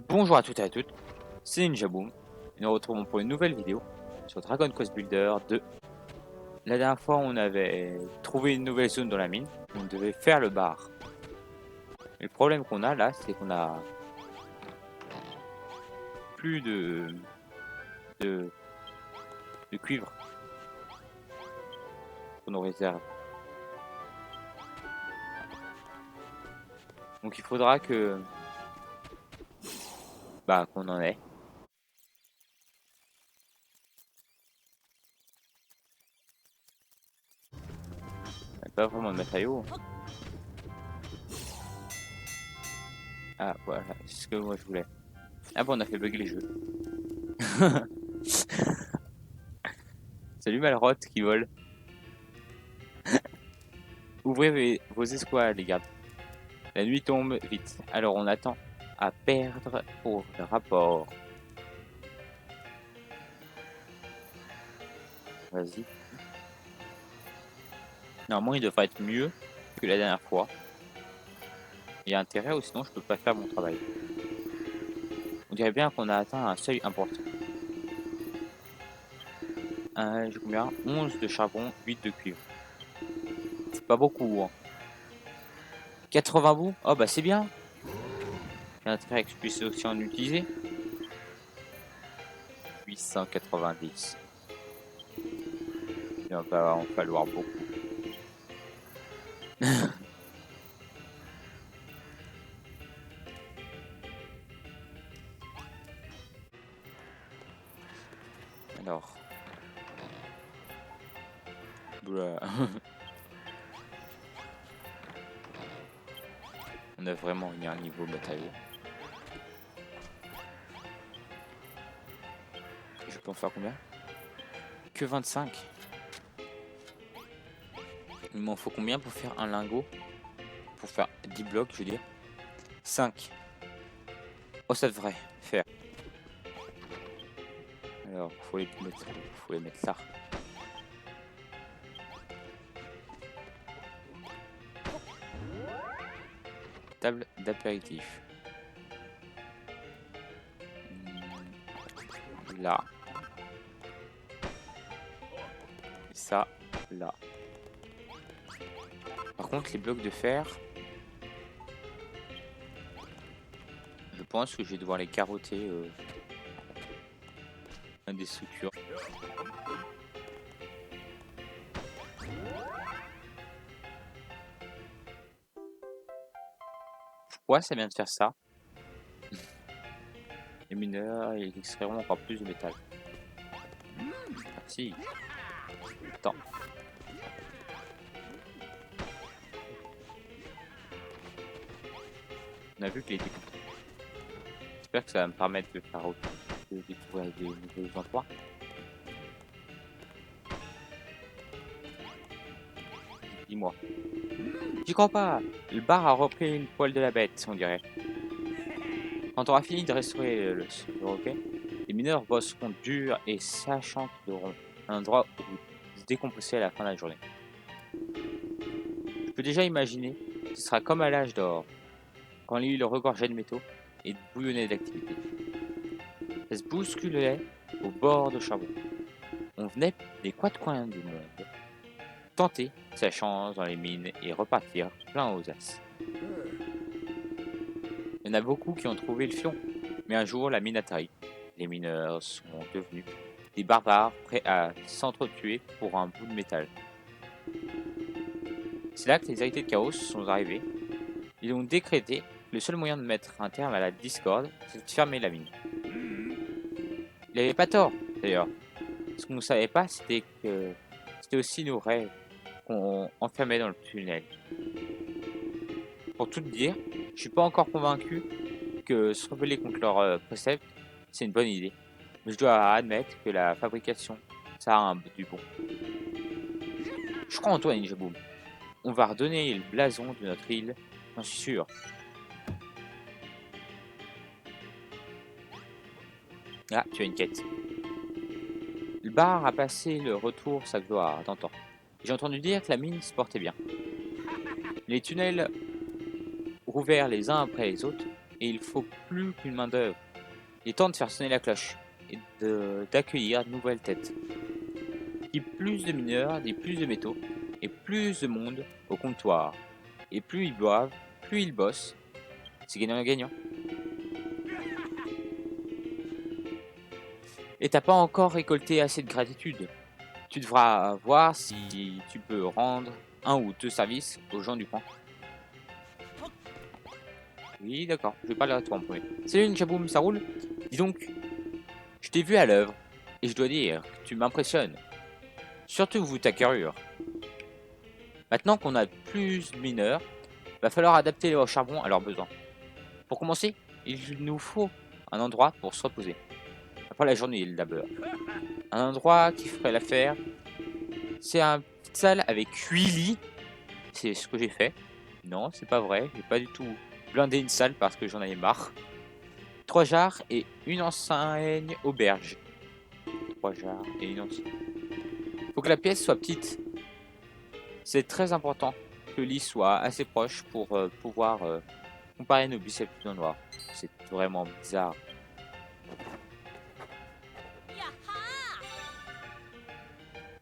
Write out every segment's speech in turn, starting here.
Bonjour à toutes et à toutes, c'est Ninjaboom et nous retrouvons pour une nouvelle vidéo sur Dragon Quest Builder 2. La dernière fois on avait trouvé une nouvelle zone dans la mine, on devait faire le bar. Et le problème qu'on a là, c'est qu'on a plus de, de cuivre pour nos réserves. Donc il faudra que qu'on en ait. On n'a pas vraiment de matériaux. Ah voilà, c'est ce que moi je voulais. Ah bon, on a fait bugger les jeux. Salut Malroth qui vole. Ouvrez vos escouades les gars. La nuit tombe vite, alors on attend à perdre pour le rapport. Vas-y. Normalement, il devrait être mieux que la dernière fois. Il y a intérêt ou sinon je peux pas faire mon travail. On dirait bien qu'on a atteint un seuil important. J'ai combien? 11 de charbon, 8 de cuivre. C'est pas beaucoup, hein. 80 bouts? Oh bah c'est bien. J'ai intérêt que je puisse aussi en utiliser. 890. Il va en falloir beaucoup. Alors. Oula. On a vraiment mis un niveau matériel. Je peux en faire combien? Que 25. Il m'en faut combien pour faire un lingot? Pour faire 10 blocs, je veux dire. 5. Oh, ça devrait faire. Alors, faut les mettre là. Table d'apéritif. Là. Et ça, là. Par contre, les blocs de fer, je pense que je vais devoir les carotter à des structures. Pourquoi ça vient de faire ça? Les mineurs, ils extrairont encore plus de métal. Merci. Attends. On a vu que les découpes. J'espère que ça va me permettre de faire de découvrir des nouveaux endroits. Dis-moi. J'y crois pas. Le bar a repris une poêle de la bête, on dirait. Quand on aura fini de restaurer le roquet, les mineurs bosseront dur et s'achanteront un endroit où se décompresser à la fin de la journée. Je peux déjà imaginer, ce sera comme à l'âge d'or, quand l'île regorgeait de métaux et bouillonnait d'activité. Ça se bousculait au bord de charbon. On venait des quatre coins du monde, tenter sa chance dans les mines et repartir plein aux as. Il y en a beaucoup qui ont trouvé le filon, mais un jour la mine a taillé. Les mineurs sont devenus des barbares prêts à s'entretuer pour un bout de métal. C'est là que les héritiers de Chaos sont arrivés. Ils ont décrété que le seul moyen de mettre un terme à la discorde, c'est de fermer la mine. Il n'avait pas tort, d'ailleurs. Ce qu'on ne savait pas, c'était que c'était aussi nos rêves qu'on enfermait dans le tunnel. Pour tout te dire, je suis pas encore convaincu que se rebeller contre leur précepte, c'est une bonne idée. Mais je dois admettre que la fabrication, ça a du bon. Je crois en toi, Ninjaboom. On va redonner le blason de notre île, j'en suis sûr. Ah, tu as une quête. Le bar a passé le retour sa gloire d'antan. J'ai entendu dire que la mine se portait bien. Les tunnels rouverts les uns après les autres et il faut plus qu'une main d'œuvre. Il est temps de faire sonner la cloche et d'accueillir de nouvelles têtes. Qui plus de mineurs, dit plus de métaux et plus de monde au comptoir. Et plus ils boivent, plus ils bossent. C'est gagnant-gagnant. Et t'as pas encore récolté assez de gratitude. Tu devras voir si tu peux rendre un ou deux services aux gens du coin. Oui, d'accord, je vais parler à toi en premier. Salut Njaboum, ça roule? Dis donc, je t'ai vu à l'œuvre et je dois dire que tu m'impressionnes. Surtout vous ta carrure. Maintenant qu'on a plus de mineurs, va falloir adapter le charbon à leurs besoins. Pour commencer, il nous faut un endroit pour se reposer. Après la journée et le labeur. Un endroit qui ferait l'affaire, c'est une petite salle avec 8 lits. C'est ce que j'ai fait. Non, c'est pas vrai. J'ai pas du tout blindé une salle parce que j'en avais marre. 3 jarres et une enseigne auberge. 3 jarres et une enseigne. Faut que la pièce soit petite. C'est très important que le lit soit assez proche pour pouvoir comparer nos biceps dans noir. C'est vraiment bizarre.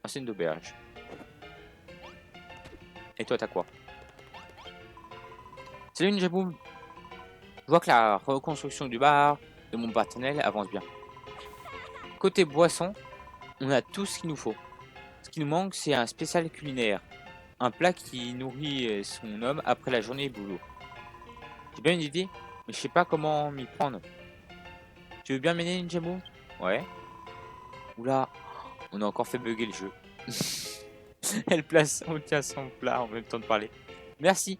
Enseigne d'auberge. Et toi, t'as quoi? Salut Njaboum. Je vois que la reconstruction du bar de mon partenaire avance bien. Côté boisson, on a tout ce qu'il nous faut. Ce qui nous manque, c'est un spécial culinaire. Un plat qui nourrit son homme après la journée de boulot. J'ai bien une idée, mais je sais pas comment m'y prendre. Tu veux bien m'aider, Njaboum? Ouais. Oula, on a encore fait bugger le jeu. Elle place, on tient son plat en même temps de parler. Merci.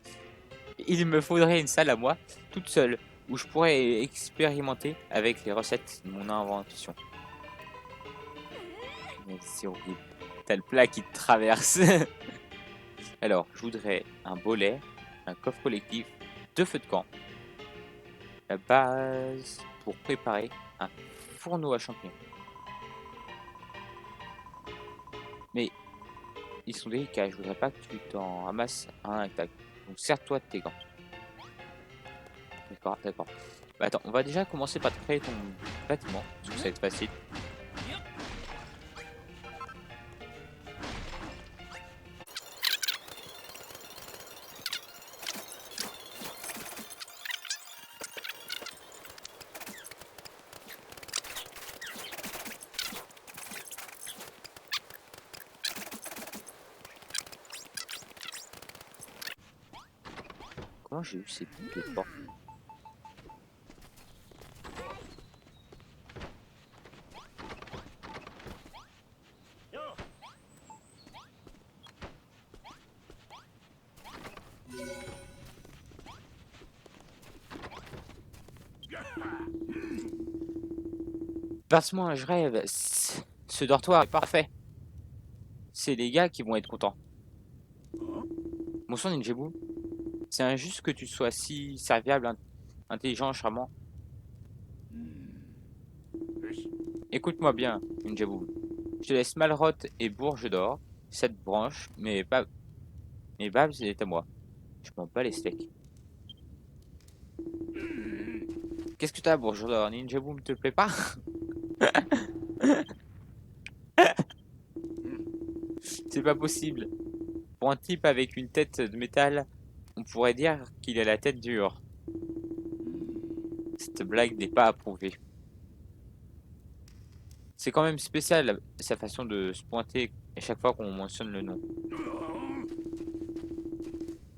Il me faudrait une salle à moi, toute seule, où je pourrais expérimenter avec les recettes de mon invention. Mais c'est horrible. T'as le plat qui te traverse. Alors, je voudrais un bolet, un coffre collectif, 2 feux de camp, la base pour préparer un fourneau à champignons. Mais ils sont délicats, je voudrais pas que tu t'en ramasses un intact. Donc serre-toi de tes gants. D'accord, d'accord. Bah attends, on va déjà commencer par créer ton bâtiment, parce que ça va être facile. Comment j'ai eu ces boucles de porte? Verse-moi, je rêve. Ce dortoir est parfait. C'est les gars qui vont être contents. Mon son Ninjabu, c'est injuste que tu sois si serviable, intelligent, charmant. Écoute-moi bien, Ninjabu. Je te laisse Malroth et Bourge d'Or, cette branche, mais Babs est à moi. Je m'en bats les steaks. Qu'est-ce que t'as, Bourge d'Or? Ninjabu te plaît pas? C'est pas possible. Pour un type avec une tête de métal, on pourrait dire qu'il a la tête dure. Cette blague n'est pas approuvée. C'est quand même spécial sa façon de se pointer à chaque fois qu'on mentionne le nom.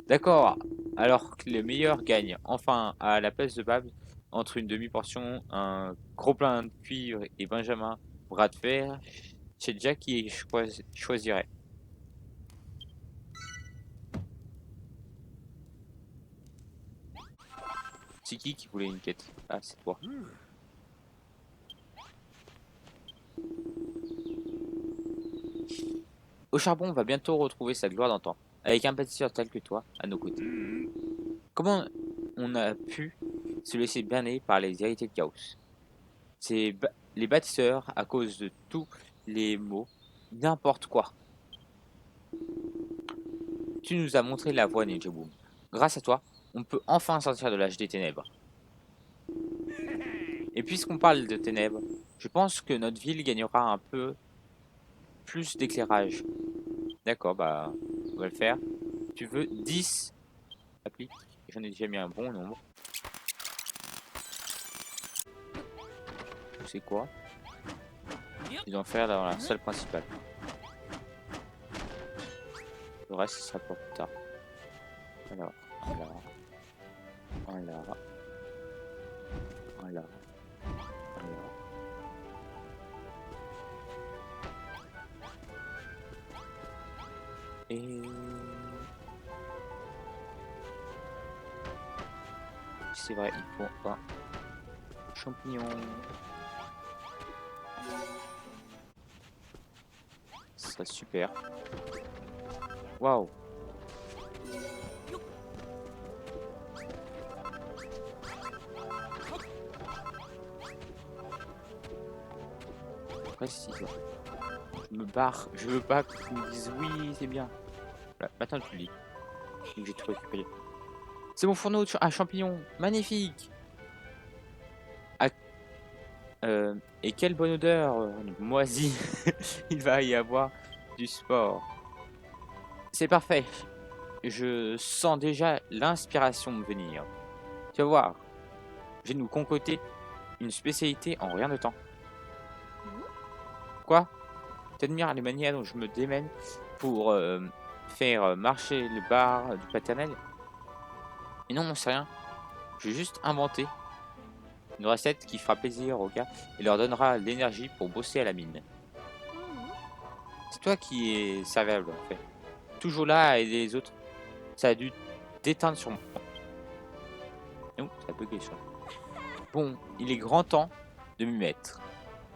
D'accord, alors que les meilleurs gagnent enfin à la place de Babs entre une demi-portion, un gros plein de cuivre et Benjamin bras de fer, c'est déjà qui choisirait. C'est qui voulait une quête? Ah, c'est toi. Au charbon, on va bientôt retrouver sa gloire d'antan, avec un bâtisseur tel que toi à nos côtés. Comment on a pu se laisser berner par les héritiers de Chaos? C'est les bâtisseurs à cause de tous les mots, n'importe quoi. Tu nous as montré la voie, Ninjaboom. Grâce à toi, on peut enfin sortir de l'âge des ténèbres. Et puisqu'on parle de ténèbres, je pense que notre ville gagnera un peu plus d'éclairage. D'accord, bah, on va le faire. Tu veux 10 appliques? J'en ai déjà mis un bon nombre. C'est quoi? Ils vont faire dans la salle principale. Le reste, ce sera pour plus tard. Alors, là, là, là, là. Et... c'est vrai, il faut un champignon. Ce serait super. Waouh! Après, si je me barre, je veux pas que tu me dises oui, c'est bien. Voilà, maintenant tu le dis. J'ai tout récupéré. C'est mon fourneau à champignons, magnifique! Ah, et quelle bonne odeur moisie il va y avoir du sport. C'est parfait. Je sens déjà l'inspiration me venir. Tu vas voir, je vais nous concocter une spécialité en rien de temps. Quoi? T'admires les manières dont je me démène pour faire marcher le bar du paternel? Mais non, c'est rien. Je vais juste inventer une recette qui fera plaisir aux gars et leur donnera l'énergie pour bosser à la mine. C'est toi qui es serviable en fait. Toujours là à aider les autres. Ça a dû t'éteindre sur moi. Non, ça a bugué ça. Bon, il est grand temps de m'y mettre.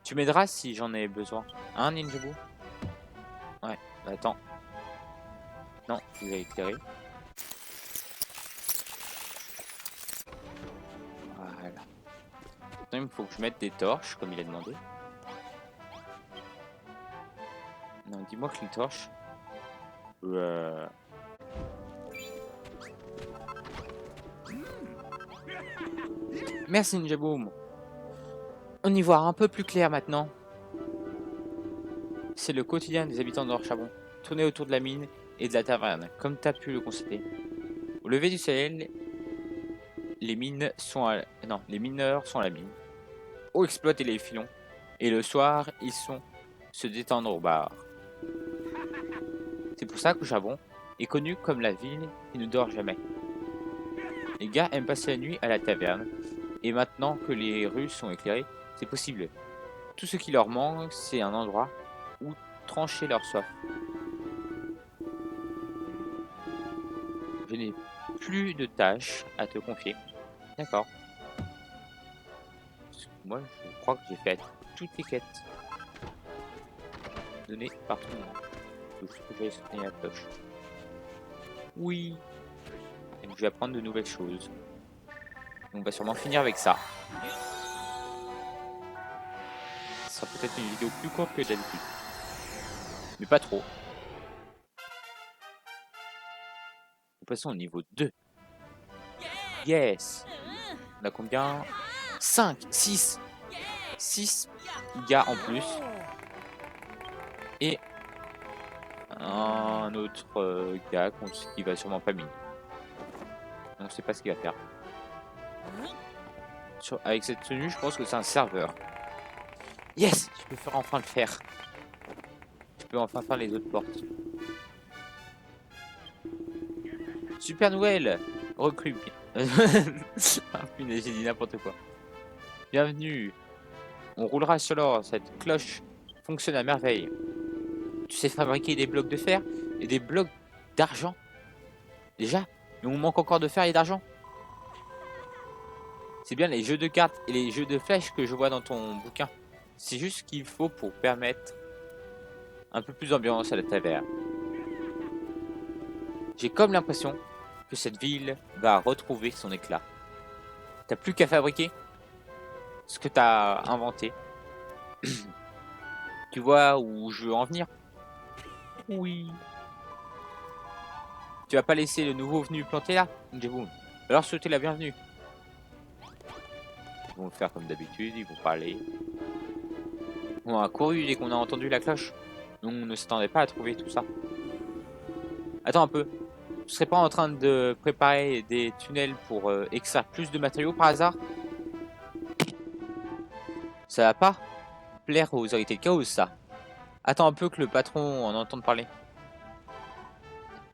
Tu m'aideras si j'en ai besoin. Hein, Ninjabu? Ouais, bah attends. Non, il est éclairé. Voilà. Maintenant, il faut que je mette des torches, comme il a demandé. Non, dis-moi que les torches... Merci Ninjaboom. On y voit un peu plus clair maintenant. C'est le quotidien des habitants d'Orcharbon. Tourner autour de la mine et de la taverne, comme tu as pu le constater. Au lever du soleil, les mines sont à... non, les mineurs sont à la mine. Ou exploiter les filons. Et le soir, ils sont se détendre au bar. C'est pour ça que Charbon est connu comme la ville qui ne dort jamais. Les gars aiment passer la nuit à la taverne. Et maintenant que les rues sont éclairées, c'est possible. Tout ce qui leur manque, c'est un endroit où trancher leur soif. Je n'ai plus de tâches à te confier. D'accord. Moi, je crois que j'ai fait toutes les quêtes données par tout le monde. Donc, je vais soutenir la cloche. Oui. Donc, je vais apprendre de nouvelles choses. On va sûrement finir avec ça. Ce sera peut-être une vidéo plus courte que d'habitude. Mais pas trop. Nous passons au niveau 2. Yes. On a combien? 5, 6. 6 gars en plus. Et un autre gars qui va sûrement pas miner. On ne sait pas ce qu'il va faire. Avec cette tenue, je pense que c'est un serveur. Yes! Je peux enfin le faire. Je peux enfin faire les autres portes. Super nouvelle! Recrue. Ah, punaise, j'ai dit n'importe quoi. Bienvenue. On roulera sur l'or. Cette cloche fonctionne à merveille. Tu sais fabriquer des blocs de fer et des blocs d'argent. Déjà? Mais on manque encore de fer et d'argent. C'est bien les jeux de cartes et les jeux de flèches que je vois dans ton bouquin. C'est juste ce qu'il faut pour permettre un peu plus d'ambiance à la taverne. J'ai comme l'impression que cette ville va retrouver son éclat. T'as plus qu'à fabriquer ce que t'as inventé. Tu vois où je veux en venir? Oui. Tu vas pas laisser le nouveau venu planter là? Alors souhaitez la bienvenue. vont faire comme d'habitude, ils vont parler. On a couru dès qu'on a entendu la cloche. On ne s'attendait pas à trouver tout ça. Attends un peu. Tu serais pas en train de préparer des tunnels pour extraire plus de matériaux par hasard? Ça va pas plaire aux autorités de Chaos, ça. Attends un peu que le patron en entende parler.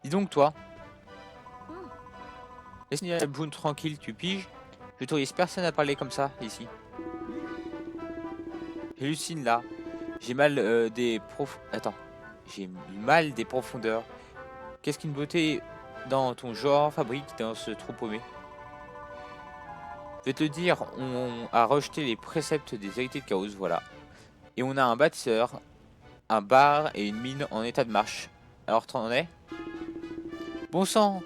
Dis donc, toi. Laisse Boone tranquille, tu piges. J'autorise personne à parler comme ça, ici. J'hallucine là. J'ai mal des Attends. J'ai mal des profondeurs. Qu'est-ce qu'une beauté dans ton genre fabrique dans ce trou paumé? Je vais te dire, on a rejeté les préceptes des hérités de Chaos, voilà. Et on a un bâtisseur, un bar et une mine en état de marche. Alors t'en es? Bon sang!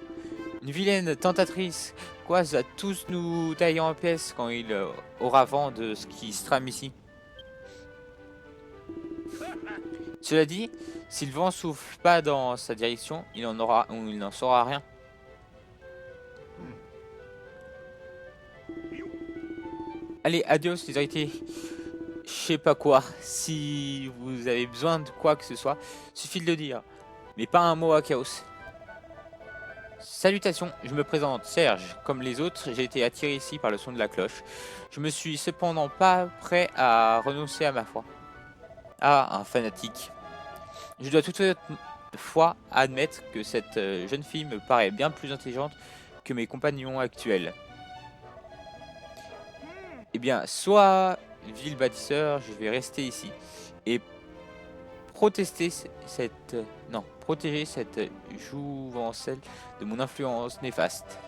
Une vilaine tentatrice, quoi, va tous nous tailler en pièces quand il aura vent de ce qui se trame ici. Cela dit, si le vent souffle pas dans sa direction, il n'en saura rien. Allez, adios les autorités. Je sais pas quoi. Si vous avez besoin de quoi que ce soit, suffit de le dire. Mais pas un mot à Chaos. Salutations, je me présente Serge. Comme les autres, j'ai été attiré ici par le son de la cloche. Je me suis cependant pas prêt à renoncer à ma foi. Ah, un fanatique. Je dois toutefois admettre que cette jeune fille me paraît bien plus intelligente que mes compagnons actuels. Eh bien, soit ville bâtisseur, je vais rester ici et protéger cette jouvencelle de mon influence néfaste.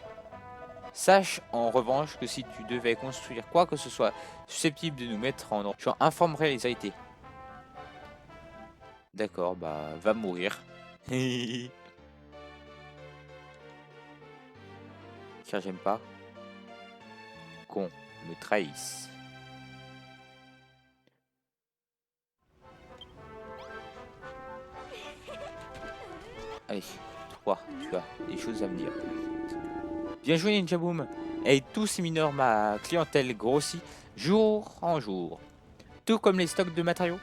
Sache en revanche que si tu devais construire quoi que ce soit susceptible de nous mettre en danger, je informerai les autorités. D'accord, bah va mourir. Car j'aime pas qu'on me trahisse. Allez, toi, tu as des choses à me dire. Bien joué Ninja Boom. Et tous ces mineurs, ma clientèle grossit jour en jour. Tout comme les stocks de matériaux.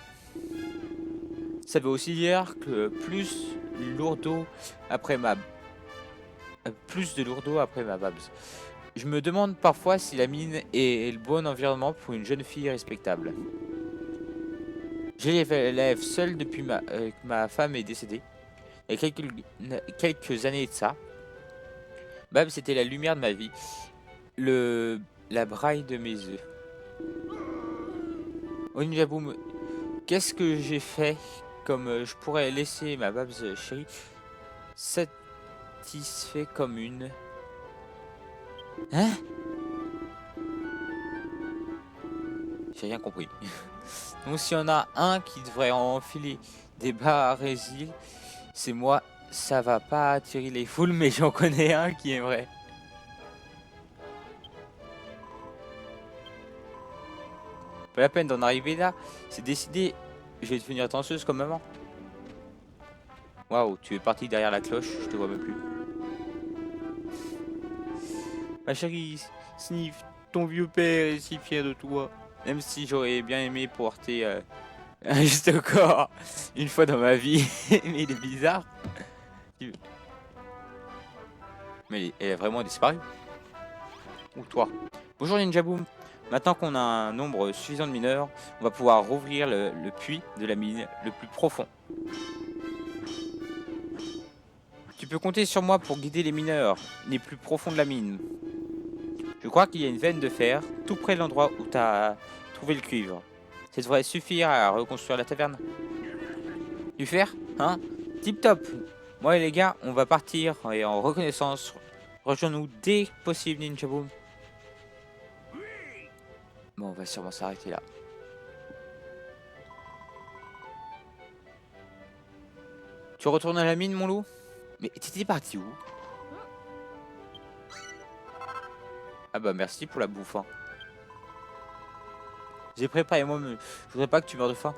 Ça veut aussi dire que plus de lourdeau après ma Babs. Je me demande parfois si la mine est le bon environnement pour une jeune fille respectable. J'élève seul depuis que ma femme est décédée. Il y a quelques années de ça. Babs c'était la lumière de ma vie. La braille de mes œufs. Onijaboum, qu'est-ce que j'ai fait comme je pourrais laisser ma Babs chérie satisfait comme une... Hein? J'ai rien compris. Donc s'il y en a un qui devrait enfiler des bas à résil, c'est moi. Ça va pas attirer les foules, mais j'en connais un qui aimerait. Pas la peine d'en arriver là. C'est décidé. Je vais devenir danseuse comme maman. Waouh, tu es parti derrière la cloche, je te vois même plus. Ma chérie, Sniff, ton vieux père est si fier de toi. Même si j'aurais bien aimé porter un juste corps une fois dans ma vie. Mais il est bizarre. Mais elle a vraiment disparu. Ou toi. Bonjour Ninja Boom. Maintenant qu'on a un nombre suffisant de mineurs, on va pouvoir rouvrir le puits de la mine le plus profond. Tu peux compter sur moi pour guider les mineurs les plus profonds de la mine. Je crois qu'il y a une veine de fer tout près de l'endroit où tu as trouvé le cuivre. Ça devrait suffire à reconstruire la taverne. Du fer, hein? Tip top. Moi et les gars, on va partir et en reconnaissance, rejoins-nous dès que possible Ninja Boom. Bon, on va sûrement s'arrêter là. Tu retournes à la mine, mon loup? Mais t'étais parti où? Ah bah merci pour la bouffe. Hein. J'ai préparé moi-même. Je voudrais pas que tu meurs de faim.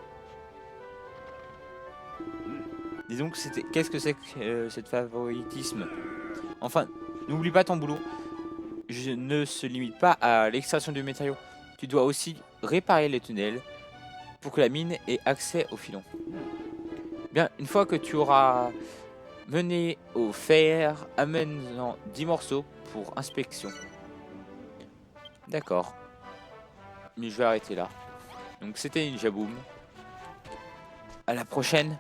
Dis donc, qu'est-ce que c'est que cette favoritisme? Enfin, n'oublie pas ton boulot. Je ne se limite pas à l'extraction du matériau. Tu dois aussi réparer les tunnels pour que la mine ait accès au filon. Bien, une fois que tu auras mené au fer, amène-en 10 morceaux pour inspection. D'accord. Mais je vais arrêter là. Donc c'était Ninja Boom. À la prochaine.